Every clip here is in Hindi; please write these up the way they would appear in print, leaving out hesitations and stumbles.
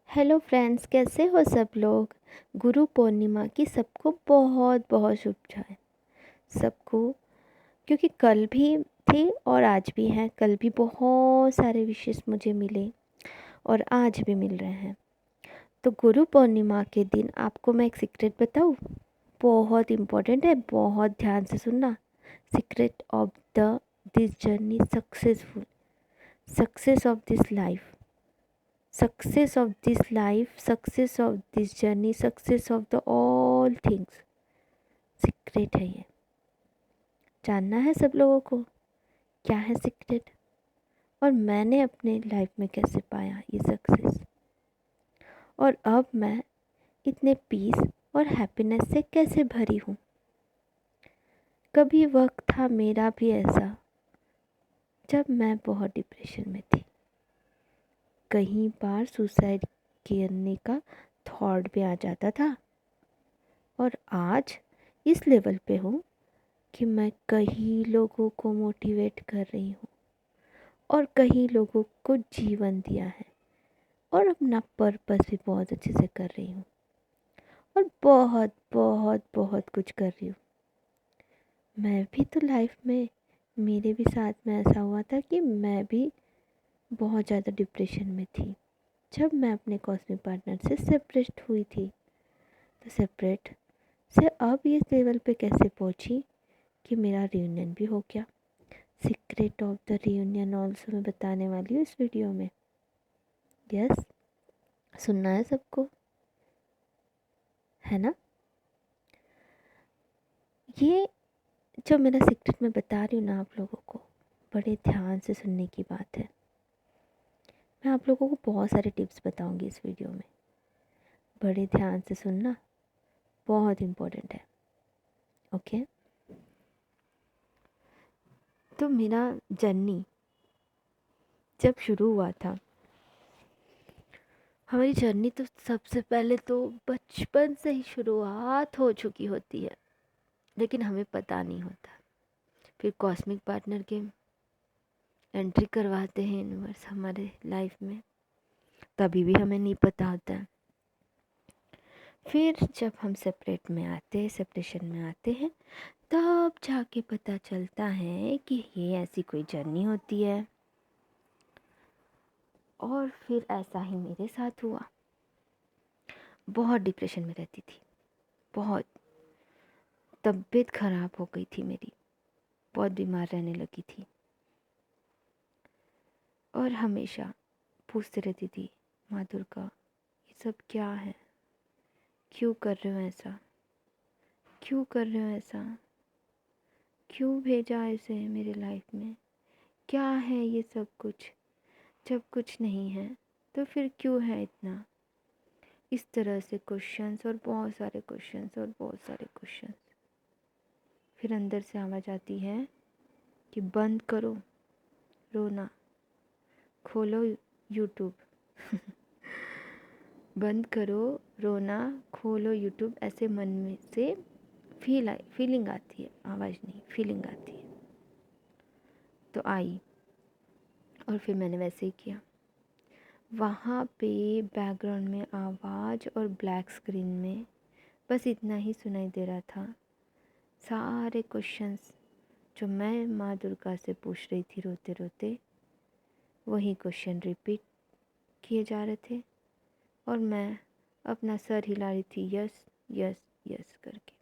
हेलो फ्रेंड्स, कैसे हो सब लोग। गुरु पूर्णिमा की सबको बहुत बहुत शुभकामनाएं सबको। क्योंकि कल भी थे और आज भी हैं। कल भी बहुत सारे विशेष मुझे मिले और आज भी मिल रहे हैं। तो गुरु पूर्णिमा के दिन आपको मैं एक सीक्रेट बताऊँ। बहुत इम्पोर्टेंट है, बहुत ध्यान से सुनना। Secret of the this journey successful, success of this life, success of this life, success of this journey, success of the all things। Secret है ये, जानना है सब लोगों को क्या है सीक्रेट, और मैंने अपने लाइफ में कैसे पाया ये सक्सेस, और अब मैं इतने पीस और हैप्पीनेस से कैसे भरी हूँ। कभी वक्त था मेरा भी ऐसा जब मैं बहुत डिप्रेशन में थी। कई बार सुसाइड करने का थॉट भी आ जाता था, और आज इस लेवल पे हूँ कि मैं कई लोगों को मोटिवेट कर रही हूँ और कई लोगों को जीवन दिया है, और अपना पर्पस भी बहुत अच्छे से कर रही हूँ, और बहुत बहुत बहुत कुछ कर रही हूँ। मैं भी तो लाइफ में, मेरे भी साथ में ऐसा हुआ था कि मैं भी बहुत ज़्यादा डिप्रेशन में थी जब मैं अपने कॉस्मिक पार्टनर से सेपरेट हुई थी। तो सेपरेट से अब ये लेवल पे कैसे पहुँची कि मेरा रियूनियन भी हो गया। Secret of the reunion also मैं बताने वाली हूँ इस वीडियो में। यस, सुनना है सबको, है ना। ये जो मेरा सीक्रेट मैं बता रही हूँ ना आप लोगों को, बड़े ध्यान से सुनने की बात है। मैं आप लोगों को बहुत सारे टिप्स बताऊँगी इस वीडियो में, बड़े ध्यान से सुनना, बहुत इम्पोर्टेंट है। ओके। तो मेरा जर्नी जब शुरू हुआ था, हमारी जर्नी तो सबसे पहले तो बचपन से ही शुरुआत हो चुकी होती है, लेकिन हमें पता नहीं होता। फिर कॉस्मिक पार्टनर के एंट्री करवाते हैं यूनिवर्स हमारे लाइफ में, तभी भी हमें नहीं पता होता है। फिर जब हम सेपरेशन में आते हैं, तब जाके पता चलता है कि ये ऐसी कोई जर्नी होती है। और फिर ऐसा ही मेरे साथ हुआ। बहुत डिप्रेशन में रहती थी, बहुत तबीयत खराब हो गई थी मेरी, बहुत बीमार रहने लगी थी, और हमेशा पूछते रहती थी, माँ दुर्गा ये सब क्या है, क्यों कर रहे हो ऐसा, क्यों कर रहे हो ऐसा, क्यों भेजा ऐसे मेरे लाइफ में, क्या है ये सब कुछ, जब कुछ नहीं है तो फिर क्यों है इतना। इस तरह से क्वेश्चंस और बहुत सारे क्वेश्चंस और बहुत सारे क्वेश्चंस। फिर अंदर से आवाज़ आती है कि बंद करो रोना, खोलो यूट्यूब बंद करो रोना, खोलो यूट्यूब। ऐसे मन में से फीलिंग आती है, आवाज़ नहीं, फीलिंग आती है। तो आई, और फिर मैंने वैसे ही किया। वहाँ पे बैकग्राउंड में आवाज़ और ब्लैक स्क्रीन में बस इतना ही सुनाई दे रहा था। सारे क्वेश्चंस जो मैं माँ दुर्गा से पूछ रही थी रोते रोते, वही क्वेश्चन रिपीट किए जा रहे थे, और मैं अपना सर हिला रही थी यस यस यस करके।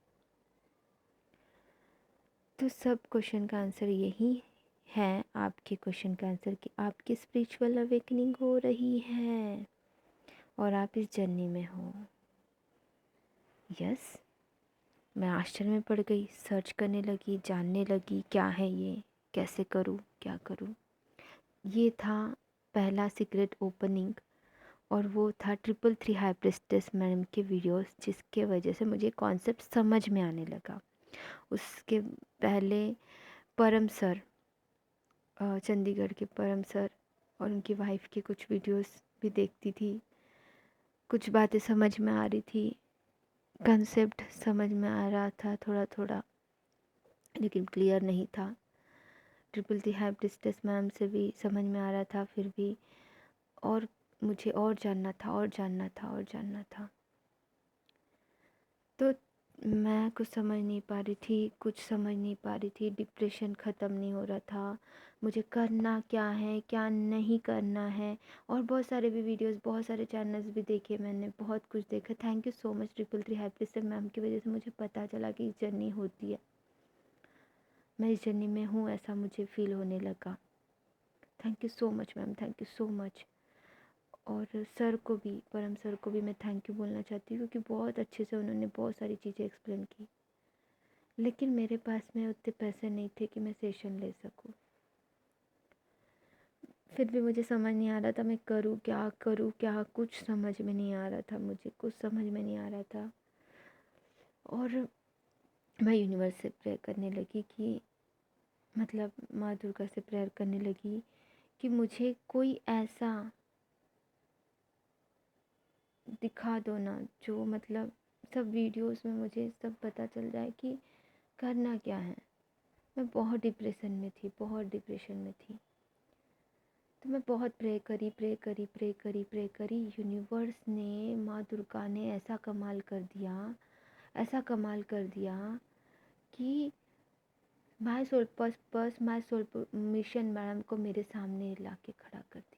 तो सब क्वेश्चन का आंसर यही है, आपके क्वेश्चन का आंसर कि आपकी स्पिरिचुअल अवेकनिंग हो रही है और आप इस जर्नी में हो। यस, मैं आश्चर्य में पड़ गई, सर्च करने लगी, जानने लगी क्या है ये, कैसे करूँ, क्या करूँ। ये था पहला सीक्रेट ओपनिंग, और वो था 333 हाई प्रिस्टेस मैडम के वीडियोस, जिसके वजह से मुझे कॉन्सेप्ट समझ में आने लगा। उसके पहले परम सर, चंडीगढ़ के परम सर और उनकी वाइफ की कुछ वीडियोस भी देखती थी। कुछ बातें समझ में आ रही थी, कंसेप्ट समझ में आ रहा था थोड़ा थोड़ा, लेकिन क्लियर नहीं था। 333 हाई प्रिस्टेस मैम से भी समझ में आ रहा था फिर भी, और मुझे और जानना था और जानना था और जानना था। तो मैं कुछ समझ नहीं पा रही थी, कुछ समझ नहीं पा रही थी। डिप्रेशन ख़त्म नहीं हो रहा था। मुझे करना क्या है, क्या नहीं करना है। और बहुत सारे भी वीडियोस, बहुत सारे चैनल्स भी देखे मैंने, बहुत कुछ देखा। Thank you so much 333 happy से मैम की वजह से मुझे पता चला कि जर्नी होती है। मैं इस जर्नी में हूँ, ऐसा मुझे फील होने लगा। Thank you so much ma'am, thank you so much. और सर को भी, परम सर को भी मैं थैंक यू बोलना चाहती हूँ, क्योंकि बहुत अच्छे से उन्होंने बहुत सारी चीज़ें एक्सप्लेन की। लेकिन मेरे पास में उतने पैसे नहीं थे कि मैं सेशन ले सकूं। फिर भी मुझे समझ नहीं आ रहा था मैं करूं क्या, कुछ समझ में नहीं आ रहा था, मुझे कुछ समझ में नहीं आ रहा था। और मैं यूनिवर्स से प्रेयर करने लगी कि मतलब माँ दुर्गा से प्रेयर करने लगी कि मुझे कोई ऐसा दिखा दो ना, जो मतलब सब वीडियोस में मुझे सब पता चल जाए कि करना क्या है। मैं बहुत डिप्रेशन में थी, बहुत डिप्रेशन में थी। तो मैं बहुत प्रे करी। यूनिवर्स ने, माँ दुर्गा ने ऐसा कमाल कर दिया, ऐसा कमाल कर दिया कि माय सोल मिशन मैडम को मेरे सामने ला के खड़ा कर दिया।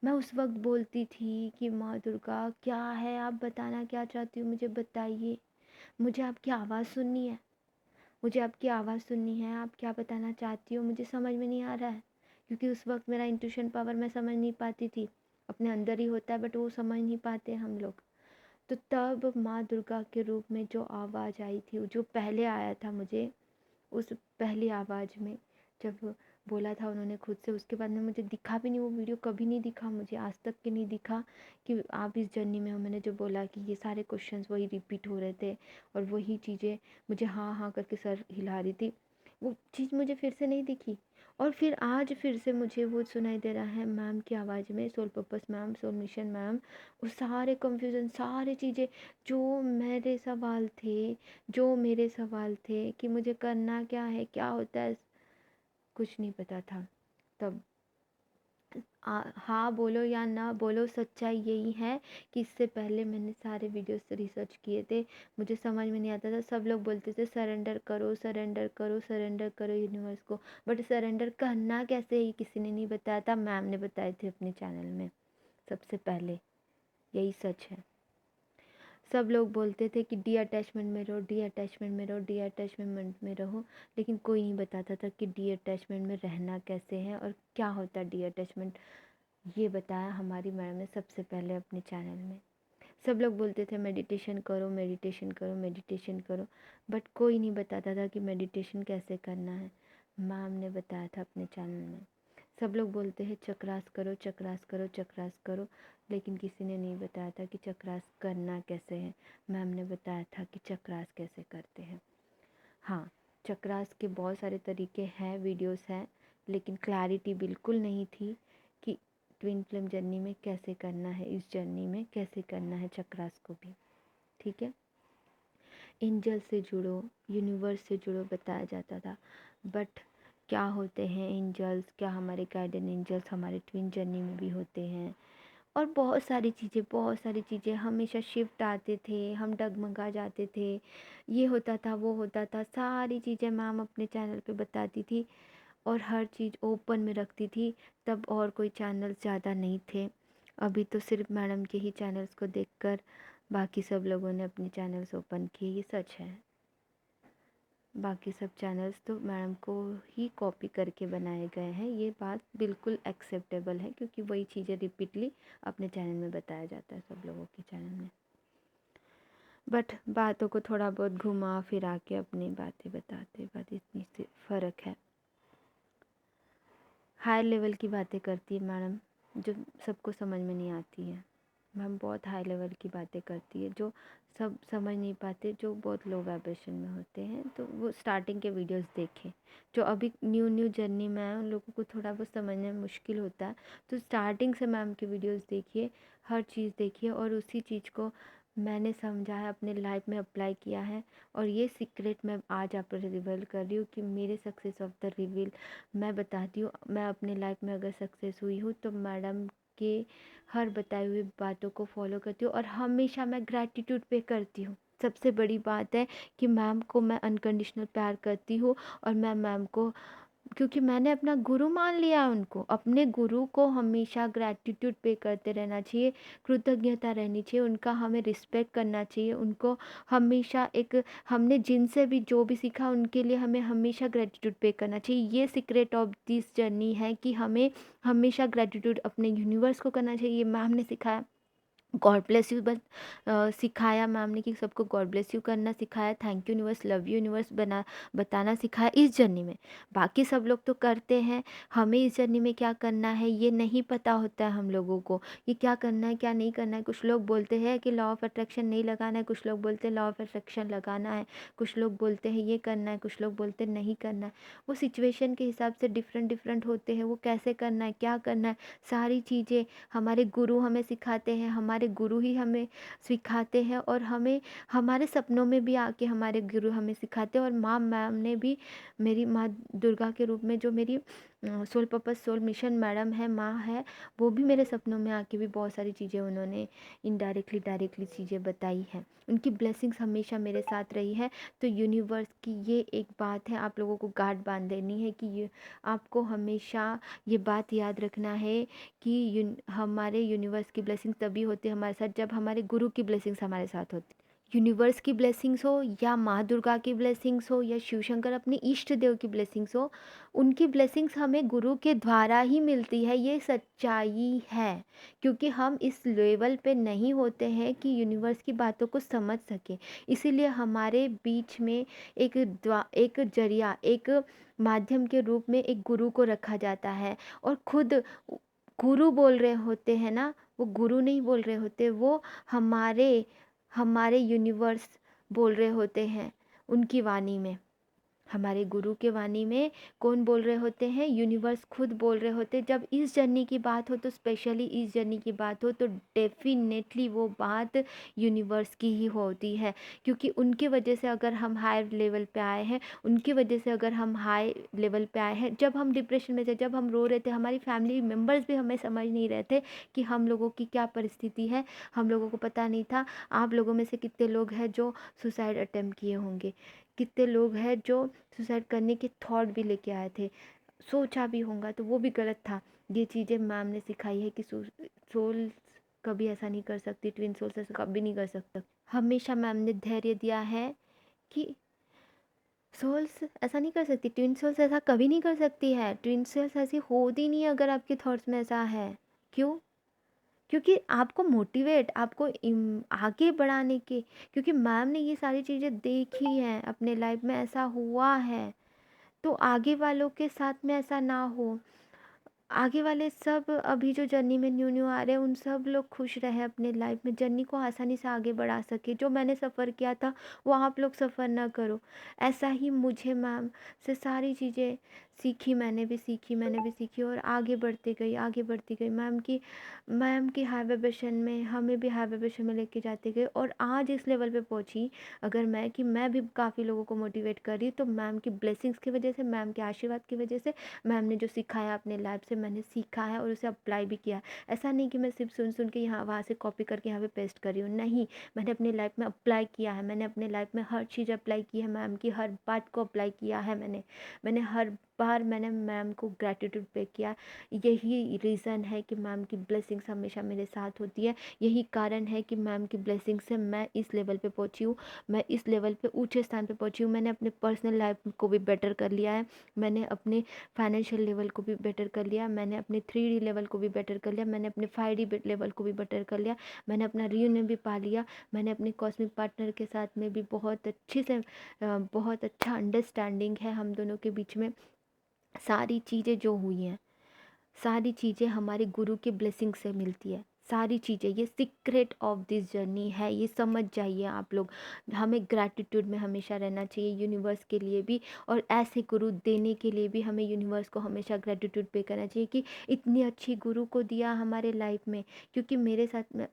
मैं उस वक्त बोलती थी कि माँ दुर्गा क्या है, आप बताना क्या चाहती हो, मुझे बताइए। मुझे आपकी आवाज़ सुननी है, मुझे आपकी आवाज़ सुननी है। आप क्या बताना चाहती हो, मुझे समझ में नहीं आ रहा है। क्योंकि उस वक्त मेरा इंट्यूशन पावर मैं समझ नहीं पाती थी। अपने अंदर ही होता है, बट वो समझ नहीं पाते हम लोग। तो तब माँ दुर्गा के रूप में जो आवाज़ आई थी, जो पहले आया था मुझे, उस पहली आवाज़ में जब बोला था उन्होंने खुद से, उसके बाद में मुझे दिखा भी नहीं, वो वीडियो कभी नहीं दिखा मुझे, आज तक के नहीं दिखा कि आप इस जर्नी में हो। मैंने जो बोला कि ये सारे क्वेश्चंस वही रिपीट हो रहे थे और वही चीज़ें मुझे हाँ हाँ करके सर हिला रही थी, वो चीज़ मुझे फिर से नहीं दिखी। और फिर आज फिर से मुझे वो सुनाई दे रहा है मैम की आवाज़ में, soul purpose ma'am, soul mission ma'am. वो सारे कंफ्यूजन, सारी चीज़ें जो मेरे सवाल थे कि मुझे करना क्या है, क्या होता है, कुछ नहीं पता था तब। हाँ बोलो या ना बोलो, सच्चाई यही है कि इससे पहले मैंने सारे वीडियोस से रिसर्च किए थे, मुझे समझ में नहीं आता था। सब लोग बोलते थे सरेंडर करो, सरेंडर करो, सरेंडर करो यूनिवर्स को, बट सरेंडर करना कैसे ही किसी ने नहीं बताया था। मैम ने बताए थे अपने चैनल में सबसे पहले, यही सच है। सब लोग बोलते थे कि डी अटैचमेंट में रहो, डी अटैचमेंट में रहो, डी अटैचमेंट में रहो, लेकिन कोई नहीं बताता था कि डी अटैचमेंट में रहना कैसे है और क्या होता है डी अटैचमेंट। ये बताया हमारी मैडम ने सबसे पहले अपने चैनल में। सब लोग बोलते थे मेडिटेशन करो, मेडिटेशन करो, मेडिटेशन करो, बट कोई नहीं बताता था कि मेडिटेशन कैसे करना है। मैम ने बताया था अपने चैनल में। सब लोग बोलते हैं चक्रास करो, चक्रास करो, चक्रास करो, लेकिन किसी ने नहीं बताया था कि चक्रास करना कैसे है। मैम ने बताया था कि चक्रास कैसे करते हैं। हाँ, चक्रास के बहुत सारे तरीके हैं, वीडियोस हैं, लेकिन क्लैरिटी बिल्कुल नहीं थी कि ट्विन फ्लेम जर्नी में कैसे करना है, इस जर्नी में कैसे करना है चक्रास को भी। ठीक है, एंजल से जुड़ो, यूनिवर्स से जुड़ो बताया जाता था, बट क्या होते हैं एंजल्स, क्या हमारे गार्डियन एंजल्स हमारे ट्विन जर्नी में भी होते हैं। और बहुत सारी चीज़ें हमेशा शिफ्ट आते थे, हम डगमगा जाते थे, ये होता था, वो होता था, सारी चीज़ें मैम अपने चैनल पे बताती थी और हर चीज़ ओपन में रखती थी। तब और कोई चैनल ज़्यादा नहीं थे, अभी तो सिर्फ मैडम के ही चैनल्स को देखकर बाकी सब लोगों ने अपने चैनल्स ओपन किए, ये सच है। बाकी सब चैनल्स तो मैडम को ही कॉपी करके बनाए गए हैं, ये बात बिल्कुल एक्सेप्टेबल है, क्योंकि वही चीज़ें रिपीटली अपने चैनल में बताया जाता है सब लोगों के चैनल में। बट बातों को थोड़ा बहुत घुमा फिरा के अपनी बातें बताते, बात इतनी सी फ़र्क है। हाई लेवल की बातें करती है मैडम, जो सबको समझ में नहीं आती है। मैम बहुत हाई लेवल की बातें करती है, जो सब समझ नहीं पाते, जो बहुत लो वाइब्रेशन में होते हैं। तो वो स्टार्टिंग के वीडियोस देखें, जो अभी न्यू जर्नी में आए उन लोगों को थोड़ा बहुत समझने में मुश्किल होता है, तो स्टार्टिंग से मैम की वीडियोस देखिए, हर चीज़ देखिए, और उसी चीज़ को मैंने समझा है, अपने लाइफ में अप्लाई किया है। और ये सीक्रेट मैं आज आप पर रिवील कर रही हूँ कि मेरे सक्सेस ऑफ द रिवील मैं बताती हूँ। मैं अपने लाइफ में अगर सक्सेस हुई हूँ तो मैडम के हर बताई हुई बातों को फॉलो करती हूँ और हमेशा मैं ग्रैटिट्यूड पे करती हूँ। सबसे बड़ी बात है कि मैम को मैं अनकंडीशनल प्यार करती हूँ और मैं मैम को, क्योंकि मैंने अपना गुरु मान लिया उनको, अपने गुरु को हमेशा ग्रैटिट्यूड पे करते रहना चाहिए, कृतज्ञता रहनी चाहिए, उनका हमें रिस्पेक्ट करना चाहिए, उनको हमेशा एक, हमने जिनसे भी जो भी सीखा उनके लिए हमें हमेशा ग्रैटिट्यूड पे करना चाहिए। ये सीक्रेट ऑफ दिस जर्नी है कि हमें हमेशा ग्रैटिट्यूड अपने यूनिवर्स को करना चाहिए। ये मैम ने सिखाया। गॉड ब्लेस यू बस सिखाया मैम ने कि सबको गॉड ब्लेस यू करना सिखाया, thank you universe, love you universe बताना सिखाया इस जर्नी में। बाकी सब लोग तो करते हैं, हमें इस जर्नी में क्या करना है ये नहीं पता होता है हम लोगों को, कि क्या करना है क्या नहीं करना है। कुछ लोग बोलते हैं कि लॉ ऑफ अट्रैक्शन नहीं लगाना है, कुछ लोग बोलते हैं लॉ ऑफ अट्रैक्शन लगाना है, कुछ लोग बोलते हैं ये करना है, कुछ लोग बोलते हैं नहीं करना है। वो सिचुएशन के हिसाब से डिफरेंट डिफरेंट होते हैं, वो कैसे करना है क्या करना है, सारी चीज़ें हमारे गुरु हमें सिखाते हैं, हमारे गुरु ही हमें सिखाते हैं और हमें हमारे सपनों में भी आके हमारे गुरु हमें सिखाते हैं। और माँ मैम ने भी, मेरी माँ दुर्गा के रूप में जो मेरी soul purpose soul mission madam है, माँ है, वो भी मेरे सपनों में आके भी बहुत सारी चीज़ें उन्होंने इनडायरेक्टली डायरेक्टली चीज़ें बताई हैं। उनकी ब्लेसिंग्स हमेशा मेरे साथ रही है। तो यूनिवर्स की ये एक बात है, आप लोगों को गांठ बांध देनी है कि ये आपको हमेशा ये बात याद रखना है कि हमारे यूनिवर्स की ब्लेसिंग्स तभी होती है हमारे साथ जब हमारे गुरु की ब्लेसिंग्स हमारे साथ होती। यूनिवर्स की ब्लेसिंग्स हो या माँ दुर्गा की ब्लेसिंग्स हो या शिव शंकर अपने इष्ट देव की ब्लेसिंग्स हो, उनकी ब्लेसिंग्स हमें गुरु के द्वारा ही मिलती है, ये सच्चाई है। क्योंकि हम इस लेवल पे नहीं होते हैं कि यूनिवर्स की बातों को समझ सके, इसीलिए हमारे बीच में एक जरिया, एक माध्यम के रूप में एक गुरु को रखा जाता है। और खुद गुरु बोल रहे होते हैं ना, वो गुरु नहीं बोल रहे होते, वो हमारे हमारे यूनिवर्स बोल रहे होते हैं उनकी वाणी में। हमारे गुरु के वाणी में कौन बोल रहे होते हैं, यूनिवर्स खुद बोल रहे होते हैं। जब इस जर्नी की बात हो, तो स्पेशली इस जर्नी की बात हो, तो डेफिनेटली वो बात यूनिवर्स की ही होती है। क्योंकि उनकी वजह से अगर हम हाई लेवल पे आए हैं, उनकी वजह से अगर हम हाई लेवल पे आए हैं, जब हम डिप्रेशन में थे, जब हम रो रहे थे, हमारी फैमिली मेम्बर्स भी हमें समझ नहीं रहे थे कि हम लोगों की क्या परिस्थिति है, हम लोगों को पता नहीं था। आप लोगों में से कितने लोग हैं जो सुसाइड अटेम्प्ट किए होंगे, कितने लोग हैं जो सुसाइड करने के थॉट भी लेके आए थे, सोचा भी होगा तो वो भी गलत था। ये चीज़ें मैम ने सिखाई है कि सोल कभी ऐसा नहीं कर सकती, ट्विन सोल्स ऐसा कभी नहीं कर सकता। हमेशा मैम ने धैर्य दिया है कि सोल्स ऐसा नहीं कर सकती, ट्विन सोल्स ऐसा कभी नहीं कर सकती है, ट्विन सोल्स ऐसी होती नहीं अगर आपके थॉट्स में ऐसा है। क्यों? क्योंकि आपको मोटिवेट, आपको आगे बढ़ाने के, क्योंकि मैम ने ये सारी चीज़ें देखी हैं अपने लाइफ में, ऐसा हुआ है तो आगे वालों के साथ में ऐसा ना हो। आगे वाले सब अभी जो जर्नी में न्यू न्यू आ रहे हैं, उन सब लोग खुश रहे अपने लाइफ में, जर्नी को आसानी से आगे बढ़ा सके। जो मैंने सफ़र किया था वो आप लोग सफ़र ना करो। ऐसा ही मुझे मैम से सारी चीज़ें सीखी, मैंने भी सीखी और आगे बढ़ती गई, आगे बढ़ती गई। मैम की हाई वाइब्रेशन में हमें भी हाई वाइब्रेशन में लेके जाती गई और आज इस लेवल पे पहुंची। अगर मैं भी काफ़ी लोगों को मोटिवेट कर रही हूँ तो मैम की ब्लेसिंग्स की वजह से, मैम के आशीर्वाद की वजह से, मैम ने जो सिखाया अपने लाइफ से मैंने सीखा है और उसे अप्लाई भी किया है। ऐसा नहीं कि मैं सिर्फ सुन सुन के यहाँ वहाँ से कॉपी करके यहाँ पे पेस्ट कर रही हूँ, नहीं, मैंने अपनी लाइफ में अप्लाई किया है। मैंने अपने लाइफ में हर चीज़ अप्लाई की है, मैम की हर बात को अप्लाई किया है मैंने हर बार मैंने मैम को ग्रैटिट्यूड पे किया। यही रीज़न है कि मैम की ब्लेसिंग्स हमेशा मेरे साथ होती है, यही कारण है कि मैम की ब्लेसिंग से मैं इस लेवल पे पहुँची हूँ, मैं इस लेवल पे ऊँचे स्थान पे पहुँची हूँ। मैंने अपने पर्सनल लाइफ को भी बेटर कर लिया है, मैंने अपने फाइनेंशियल लेवल को भी बेटर कर लिया, मैंने अपने 3D लेवल को भी बेटर कर लिया, मैंने अपने 5D लेवल को भी बेटर कर लिया, मैंने अपना रियूनियन भी पा लिया, मैंने अपने कॉस्मिक पार्टनर के साथ में भी बहुत अच्छे से बहुत अच्छा अंडरस्टैंडिंग है हम दोनों के बीच में। सारी चीज़ें जो हुई हैं, सारी चीज़ें हमारे गुरु के ब्लेसिंग से मिलती है, सारी चीज़ें। ये सीक्रेट ऑफ दिस जर्नी है, ये समझ जाइए आप लोग। हमें ग्रैटिट्यूड में हमेशा रहना चाहिए यूनिवर्स के लिए भी, और ऐसे गुरु देने के लिए भी हमें यूनिवर्स को हमेशा ग्रैटिट्यूड पे करना चाहिए कि इतनी अच्छी गुरु को दिया हमारे लाइफ में। क्योंकि मेरे साथ में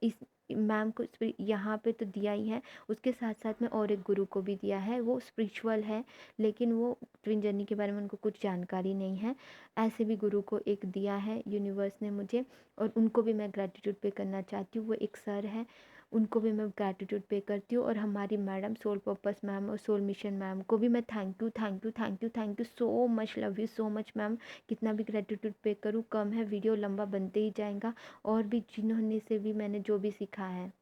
मैम को यहाँ पे तो दिया ही है, उसके साथ साथ में और एक गुरु को भी दिया है। वो स्पिरिचुअल है, लेकिन वो ट्विन जर्नी के बारे में उनको कुछ जानकारी नहीं है। ऐसे भी गुरु को एक दिया है यूनिवर्स ने मुझे, और उनको भी मैं ग्रैटिट्यूड पे करना चाहती हूँ। वो एक सर है, उनको भी मैं ग्रैटिट्यूड पे करती हूँ। और हमारी मैडम सोल पर्पस मैम और सोल मिशन मैम को भी मैं thank you thank you thank you thank you so much, love you so much ma'am. कितना भी ग्रैटिट्यूड पे करूँ कम है, वीडियो लंबा बनते ही जाएगा। और भी जिन्होंने से भी मैंने जो भी सीखा है,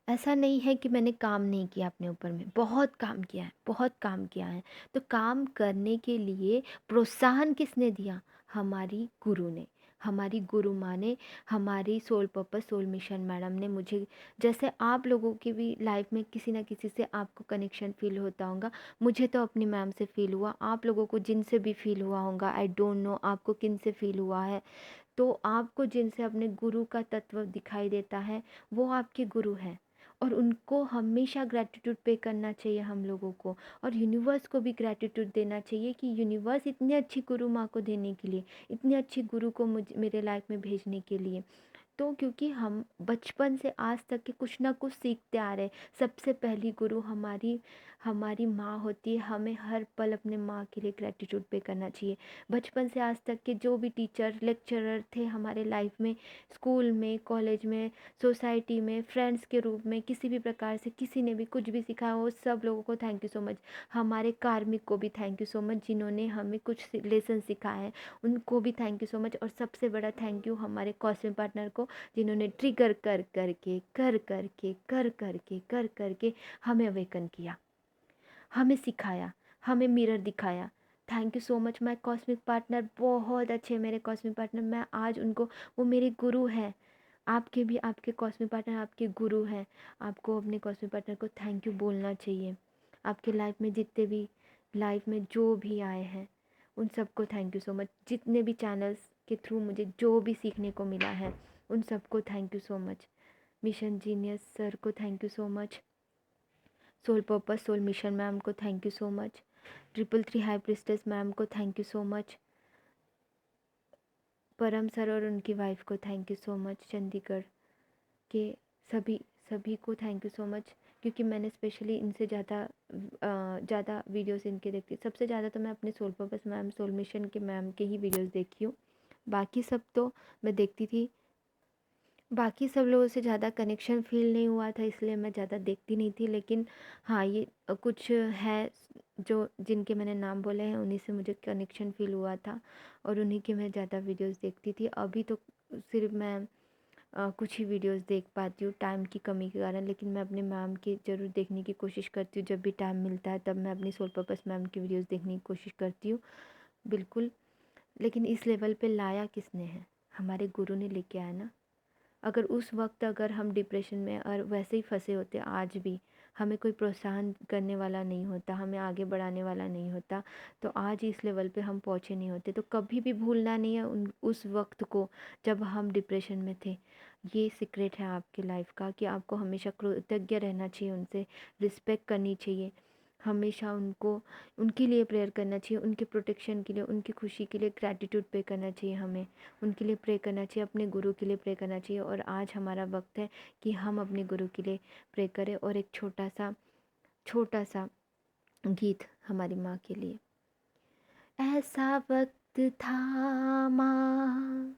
ऐसा नहीं है कि मैंने काम नहीं किया अपने ऊपर में, बहुत काम किया है, बहुत काम किया है। तो काम करने के लिए प्रोत्साहन किसने दिया? हमारी गुरु ने, हमारी गुरु माँ ने, हमारी soul purpose soul mission madam ने मुझे। जैसे आप लोगों की भी लाइफ में किसी ना किसी से आपको कनेक्शन फील होता होगा, मुझे तो अपनी मैम से फील हुआ, आप लोगों को जिनसे भी फील हुआ होगा, आई डोंट नो आपको किन से फील हुआ है। तो आपको जिनसे अपने गुरु का तत्व दिखाई देता है, वो आपके गुरु हैं। और उनको हमेशा ग्रैटिट्यूड पे करना चाहिए हम लोगों को, और यूनिवर्स को भी ग्रैटिट्यूड देना चाहिए कि यूनिवर्स इतनी अच्छी गुरु माँ को देने के लिए, इतनी अच्छी गुरु को मुझे मेरे लाइफ में भेजने के लिए। तो क्योंकि हम बचपन से आज तक के कुछ ना कुछ सीखते आ रहे हैं। सबसे पहली गुरु हमारी हमारी माँ होती है। हमें हर पल अपने माँ के लिए ग्रैटिट्यूड पे करना चाहिए। बचपन से आज तक के जो भी टीचर लेक्चरर थे हमारे लाइफ में, स्कूल में, कॉलेज में, सोसाइटी में, फ्रेंड्स के रूप में, किसी भी प्रकार से किसी ने भी कुछ भी सिखाया हो, सब लोगों को थैंक यू सो मच। हमारे कार्मिक को भी थैंक यू सो मच, जिन्होंने हमें कुछ लेसन सिखाए हैं, उनको भी थैंक यू सो मच। और सबसे बड़ा थैंक यू हमारे कॉस्मिक पार्टनर को, जिन्होंने ट्रिगर कर करके हमें अवेकन किया, हमें सिखाया, हमें मिरर दिखाया। Thank you so much my cosmic partner, बहुत अच्छे मेरे कॉस्मिक पार्टनर। मैं आज उनको, वो मेरे गुरु हैं। आपके भी आपके कॉस्मिक पार्टनर आपके गुरु हैं। आपको अपने कॉस्मिक पार्टनर को थैंक यू बोलना चाहिए। आपके लाइफ में जितने भी, लाइफ में जो भी आए हैं, उन सबको थैंक यू सो मच। जितने भी चैनल्स के थ्रू मुझे जो भी सीखने को मिला है, उन सबको thank you so much. Mission genius sir को thank you so much. Soul purpose soul mission ma'am को thank you so much. 333 high priestess ma'am को thank you so much. Param sir और उनकी वाइफ को thank you so much. Chandigarh के सभी सभी को थैंक यू सो मच, क्योंकि मैंने स्पेशली इनसे ज़्यादा वीडियोस इनके देखती। सबसे ज़्यादा तो मैं अपने soul purpose ma'am soul mission के मैम के ही वीडियोस देखी हूँ। बाकी सब तो मैं देखती थी, बाकी सब लोगों से ज़्यादा कनेक्शन फ़ील नहीं हुआ था, इसलिए मैं ज़्यादा देखती नहीं थी। लेकिन हाँ, ये कुछ है जो जिनके मैंने नाम बोले हैं, उन्हीं से मुझे कनेक्शन फ़ील हुआ था, और उन्हीं के मैं ज़्यादा वीडियोस देखती थी। अभी तो सिर्फ मैं कुछ ही वीडियोस देख पाती हूँ टाइम की कमी के कारण। लेकिन मैं अपने मैम की ज़रूर देखने की कोशिश करती हूँ, जब भी टाइम मिलता है तब मैं अपनी सोल पर्पस मैम की वीडियोस देखने की कोशिश करती हूँ, बिल्कुल। लेकिन इस लेवल पे लाया किसने है? हमारे गुरु ने लेके आया ना। अगर उस वक्त अगर हम डिप्रेशन में और वैसे ही फंसे होते, आज भी हमें कोई प्रोत्साहन करने वाला नहीं होता, हमें आगे बढ़ाने वाला नहीं होता, तो आज इस लेवल पे हम पहुँचे नहीं होते। तो कभी भी भूलना नहीं है उस वक्त को, जब हम डिप्रेशन में थे। ये सीक्रेट है आपकी लाइफ का, कि आपको हमेशा कृतज्ञ रहना चाहिए, उनसे रिस्पेक्ट करनी चाहिए, हमेशा उनको, उनके लिए प्रेयर करना चाहिए, उनके प्रोटेक्शन के लिए, उनकी खुशी के लिए ग्रैटिट्यूड पे करना चाहिए। हमें उनके लिए प्रे करना चाहिए, अपने गुरु के लिए प्रे करना चाहिए। और आज हमारा वक्त है कि हम अपने गुरु के लिए प्रे करें। और एक छोटा सा गीत हमारी माँ के लिए। ऐसा वक्त था माँ,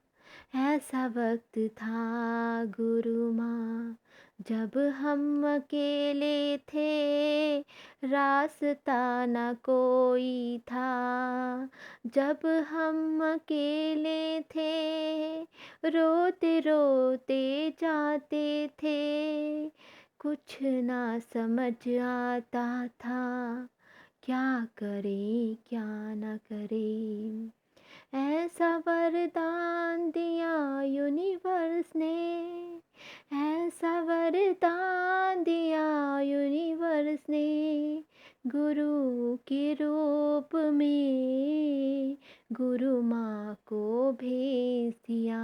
ऐसा वक्त था गुरु माँ, जब हम अकेले थे, रास्ता न कोई था। जब हम अकेले थे, रोते रोते जाते थे, कुछ ना समझ आता था, क्या करें क्या न करें। ऐसा वरदान दिया यूनिवर्स ने, ऐसा वरदान दिया यूनिवर्स ने, गुरु के रूप में गुरु माँ को भेज दिया,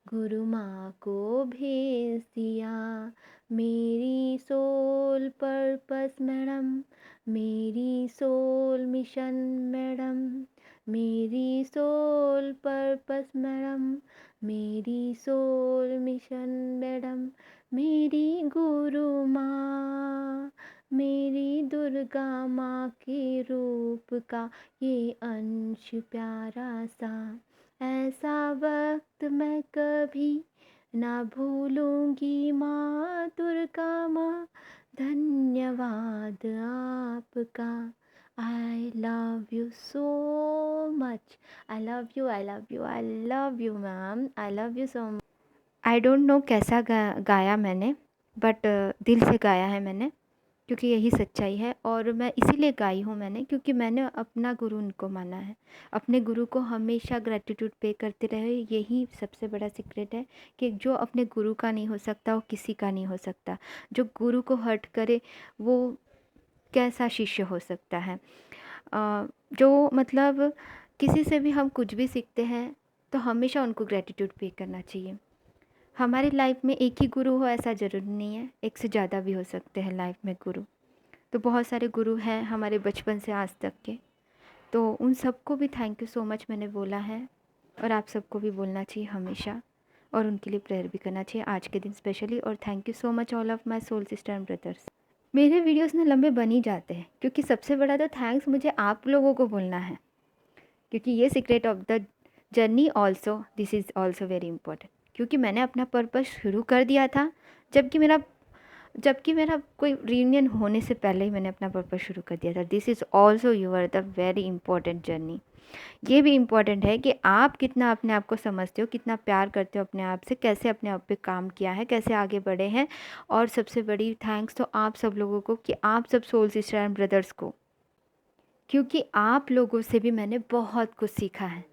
गुरु माँ को भेज दिया। मेरी सोल पर्पस मैडम, मेरी सोल मिशन मैडम, मेरी सोल पर्पस मैडम, मेरी सोल मिशन मेरी गुरु माँ, मेरी दुर्गा माँ के रूप का ये अंश प्यारा सा, ऐसा वक्त मैं कभी ना भूलूंगी माँ दुर्गा माँ, धन्यवाद आपका। I love you so much. I love you, I love you, I love you ma'am. I love you so much. I don't know कैसा गाया मैंने, बट दिल से गाया है मैंने, क्योंकि यही सच्चाई है। और मैं इसीलिए गाई हूँ मैंने, क्योंकि मैंने अपना गुरु उनको माना है। अपने गुरु को हमेशा ग्रेटिट्यूड पे करते रहे, यही सबसे बड़ा सीक्रेट है कि जो अपने गुरु का नहीं हो सकता वो किसी का नहीं हो सकता। जो गुरु को हर्ट करे वो कैसा शिष्य हो सकता है। जो मतलब किसी से भी हम कुछ भी सीखते हैं तो हमेशा उनको ग्रेटिट्यूड पे करना चाहिए। हमारी लाइफ में एक ही गुरु हो ऐसा ज़रूरी नहीं है, एक से ज़्यादा भी हो सकते हैं लाइफ में गुरु। तो बहुत सारे गुरु हैं हमारे बचपन से आज तक के, तो उन सबको भी थैंक यू सो मच मैंने बोला है, और आप सबको भी बोलना चाहिए हमेशा, और उनके लिए प्रेयर भी करना चाहिए आज के दिन स्पेशली। और thank you so much all of my soul sister and brothers. मेरे वीडियोस ना लंबे बन ही जाते हैं, क्योंकि सबसे बड़ा तो थैंक्स मुझे आप लोगों को बोलना है, क्योंकि ये secret of the journey also, this is also very important. क्योंकि मैंने अपना पर्पस शुरू कर दिया था, जबकि मेरा कोई रियूनियन होने से पहले ही मैंने अपना पर्पस शुरू कर दिया था। This is also your the very important journey. ये भी इम्पॉर्टेंट है कि आप कितना अपने आप को समझते हो, कितना प्यार करते हो अपने आप से, कैसे अपने आप पे काम किया है, कैसे आगे बढ़े हैं। और सबसे बड़ी थैंक्स तो आप सब लोगों को, कि आप सब सोल सिस्टर एंड ब्रदर्स को, क्योंकि आप लोगों से भी मैंने बहुत कुछ सीखा है।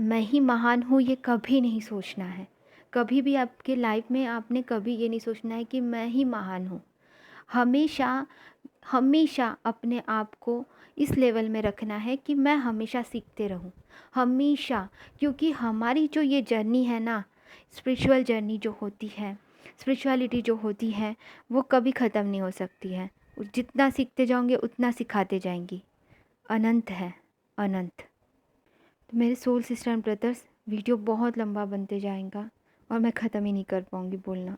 मैं ही महान हूँ ये कभी नहीं सोचना है। कभी भी आपके लाइफ में आपने कभी ये नहीं सोचना है कि मैं ही महान हूँ। हमेशा हमेशा अपने आप को इस लेवल में रखना है कि मैं हमेशा सीखते रहूं, हमेशा। क्योंकि हमारी जो ये जर्नी है ना, स्पिरिचुअल जर्नी जो होती है, स्पिरिचुअलिटी जो होती है, वो कभी ख़त्म नहीं हो सकती है। जितना सीखते जाओगे उतना सिखाते जाएंगी। अनंत है, अनंत। तो मेरे soul sister and brothers, video बहुत लंबा बनते जाएगा और मैं ख़त्म ही नहीं कर पाऊँगी बोलना।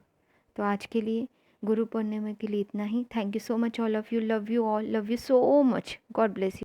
तो आज के लिए, गुरु पूर्णिमा के लिए इतना ही। Thank you so much all of you, love you all, love you so much, God bless you.